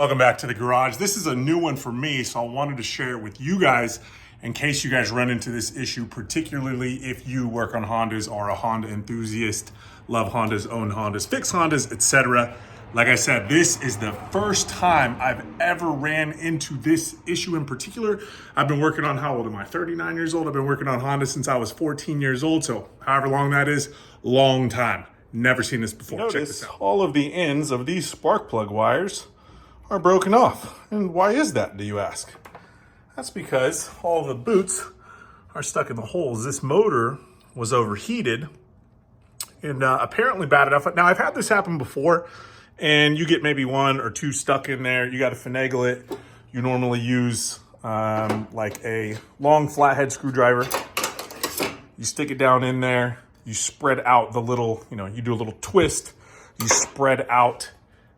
Welcome back to the garage. This is a new one for me, so I wanted to share it with you guys in case you guys run into this issue, particularly if you work on Hondas or a Honda enthusiast, love Hondas, own Hondas, fix Hondas, etc. Like I said, this is the first time I've ever ran into this issue in particular. I've been working on, how old am I? 39 years old. I've been working on Honda since I was 14 years old, so however long that is, long time. Never seen this before. Check this out. All of the ends of these spark plug wires are broken off. And why is that, do you ask? That's because all the boots are stuck in the holes. This motor was overheated and apparently bad enough. Now, I've had this happen before, and you get maybe one or two stuck in there. You got to finagle it. You normally use like a long flathead screwdriver. You stick it down in there. You spread out the little, you do a little twist. You spread out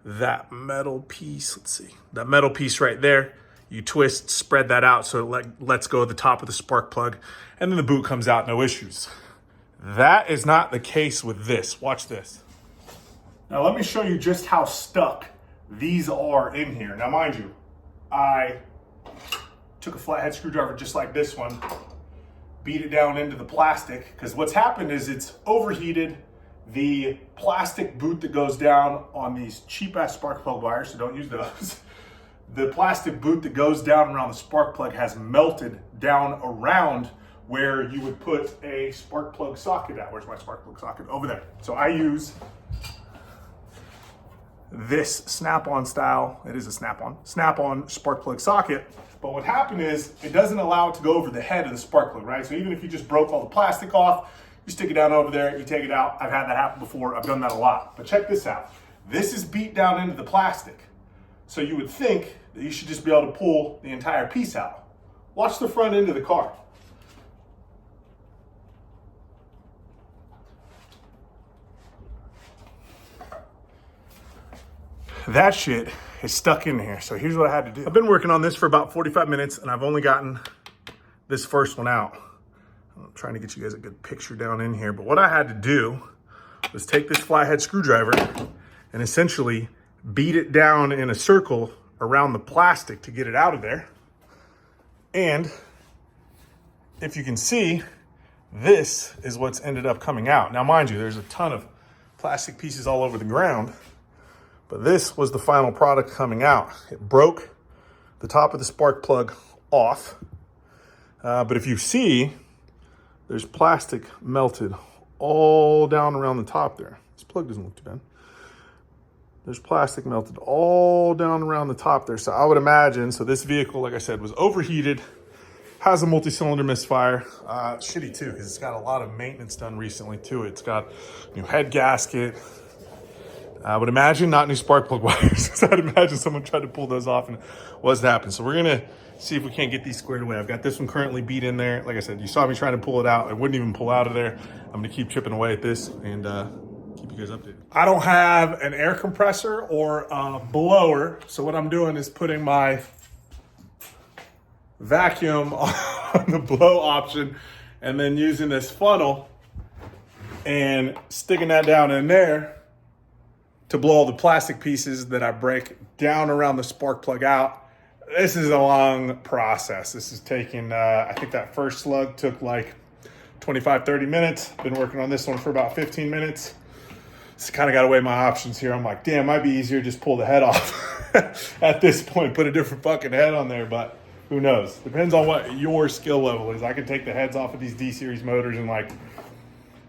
that metal piece. Let's see, that metal piece right there. You twist, spread that out so it lets go of the top of the spark plug, and then the boot comes out, no issues. That is not the case with this. Watch this. Now let me show you just how stuck these are in here. Now mind you, I took a flathead screwdriver just like this one, beat it down into the plastic, because what's happened is it's overheated. The plastic boot that goes down on these cheap ass spark plug wires, so don't use those. The plastic boot that goes down around the spark plug has melted down around where you would put a spark plug socket at. Where's my spark plug socket? Over there. So I use this snap-on style. It is a snap-on spark plug socket. But what happened is it doesn't allow it to go over the head of the spark plug, right? So even if you just broke all the plastic off, you stick it down over there, you take it out. I've had that happen before. I've done that a lot. But check this out. This is beat down into the plastic. So you would think that you should just be able to pull the entire piece out. Watch the front end of the car. That shit is stuck in here. So here's what I had to do. I've been working on this for about 45 minutes and I've only gotten this first one out. I'm trying to get you guys a good picture down in here, but what I had to do was take this flathead screwdriver and essentially beat it down in a circle around the plastic to get it out of there. And if you can see, this is what's ended up coming out. Now, mind you, there's a ton of plastic pieces all over the ground, but this was the final product coming out. It broke the top of the spark plug off. But if you see, there's plastic melted all down around the top there. This plug doesn't look too bad. There's plastic melted all down around the top there. So I would imagine, so this vehicle, like I said, was overheated, has a multi-cylinder misfire. Shitty too, because it's got a lot of maintenance done recently to it. It's got new head gasket. I would imagine not new spark plug wires. So I'd imagine someone tried to pull those off and what's happened. So we're gonna see if we can't get these squared away. I've got this one currently beat in there. Like I said, you saw me trying to pull it out. It wouldn't even pull out of there. I'm gonna keep chipping away at this and keep you guys updated. I don't have an air compressor or a blower. So what I'm doing is putting my vacuum on the blow option and then using this funnel and sticking that down in there to blow all the plastic pieces that I break down around the spark plug out. This is a long process. This is taking, I think that first slug took like 25, 30 minutes. Been working on this one for about 15 minutes. Just kind of got to weigh my options here. I'm like, damn, might be easier to just pull the head off at this point, put a different fucking head on there, but who knows? Depends on what your skill level is. I can take the heads off of these D-Series motors in like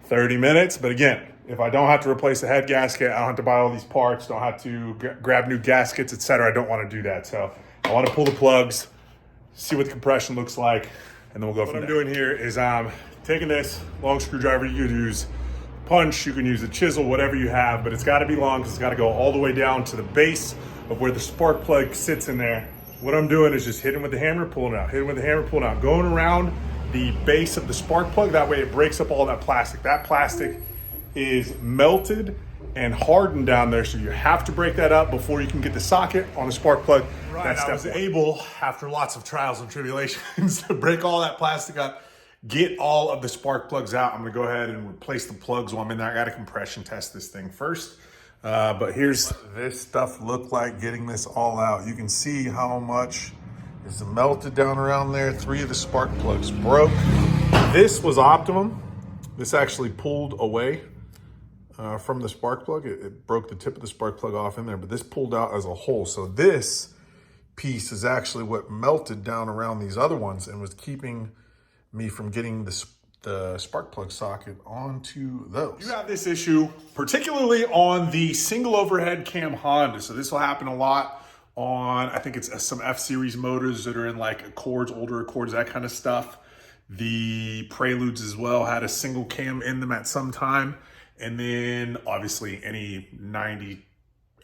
30 minutes, but again, if I don't have to replace the head gasket, I don't have to buy all these parts, don't have to grab new gaskets, etc. I don't want to do that. So I want to pull the plugs, see what the compression looks like, and then we'll go from there. What I'm doing here is I'm taking this long screwdriver. You can use punch, you can use a chisel, whatever you have, but it's got to be long because it's got to go all the way down to the base of where the spark plug sits in there. What I'm doing is just hitting with the hammer, pulling it out, hitting with the hammer, pulling it out, going around the base of the spark plug. That way it breaks up all that plastic. That plastic is melted and hardened down there, so you have to break that up before you can get the socket on the spark plug. Right, I was able, after lots of trials and tribulations, to break all that plastic up, get all of the spark plugs out. I'm gonna go ahead and replace the plugs while I'm in there. I gotta compression test this thing first. But here's this stuff look like getting this all out. You can see how much is melted down around there. 3 of the spark plugs broke. This was optimum. This actually pulled away from the spark plug. It broke the tip of the spark plug off in there, but this pulled out as a whole. So this piece is actually what melted down around these other ones and was keeping me from getting the spark plug socket onto those. You have this issue, particularly on the single overhead cam Honda. So this will happen a lot on, I think it's some F-Series motors that are in like Accords, older Accords, that kind of stuff. The Preludes as well had a single cam in them at some time. And then obviously any 90,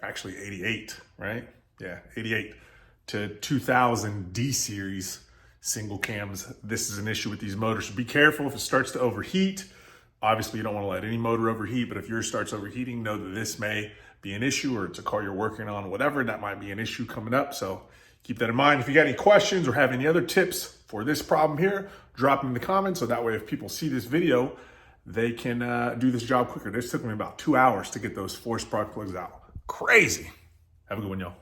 actually 88, right? Yeah, 88 to 2000 D-Series single cams. This is an issue with these motors. So be careful if it starts to overheat. Obviously you don't want to let any motor overheat, but if yours starts overheating, know that this may be an issue, or it's a car you're working on, whatever, that might be an issue coming up. So keep that in mind. If you got any questions or have any other tips for this problem here, drop them in the comments. So that way, if people see this video, they can do this job quicker. This took me about 2 hours to get those 4 spark plugs out. Crazy. Have a good one, y'all.